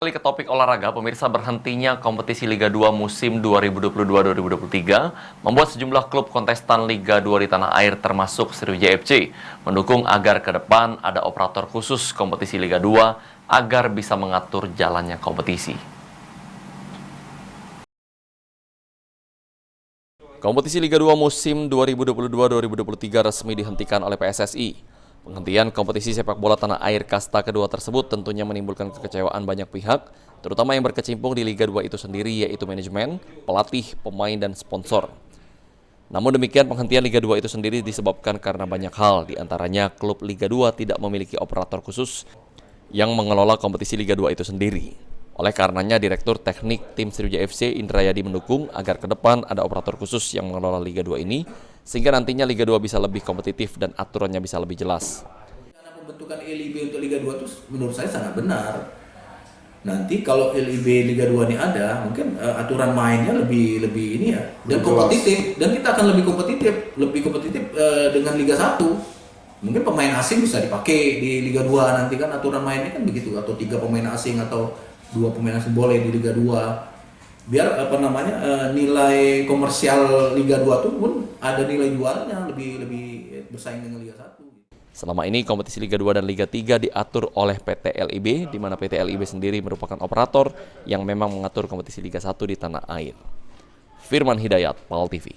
Kembali ke topik olahraga, pemirsa, berhentinya kompetisi Liga 2 musim 2022-2023 membuat sejumlah klub kontestan Liga 2 di tanah air termasuk Sriwijaya FC mendukung agar ke depan ada operator khusus kompetisi Liga 2 agar bisa mengatur jalannya kompetisi. Kompetisi Liga 2 musim 2022-2023 resmi dihentikan oleh PSSI. Penghentian kompetisi sepak bola tanah air kasta kedua tersebut tentunya menimbulkan kekecewaan banyak pihak, terutama yang berkecimpung di Liga 2 itu sendiri, yaitu manajemen, pelatih, pemain, dan sponsor. Namun demikian, penghentian Liga 2 itu sendiri disebabkan karena banyak hal, diantaranya klub Liga 2 tidak memiliki operator khusus yang mengelola kompetisi Liga 2 itu sendiri. Oleh karenanya, Direktur Teknik Tim Sriwijaya FC Indrayadi mendukung agar ke depan ada operator khusus yang mengelola Liga 2 ini, sehingga nantinya Liga 2 bisa lebih kompetitif dan aturannya bisa lebih jelas. Karena pembentukan LIB untuk Liga 2 itu menurut saya sangat benar. Nanti kalau LIB Liga 2 ini ada, mungkin aturan mainnya lebih ini ya, dan kompetitif, dan kita akan lebih kompetitif dengan Liga 1. Mungkin pemain asing bisa dipakai di Liga 2 nanti kan, aturan mainnya kan begitu, atau 3 pemain asing atau 2 pemain asing boleh di Liga 2. Biar nilai komersial Liga 2 itu pun ada nilai jualnya lebih bersaing dengan Liga 1. Selama ini kompetisi Liga 2 dan Liga 3 diatur oleh PT LIB, di mana PT LIB sendiri merupakan operator yang memang mengatur kompetisi Liga 1 di tanah air. Firman Hidayat, PAL TV.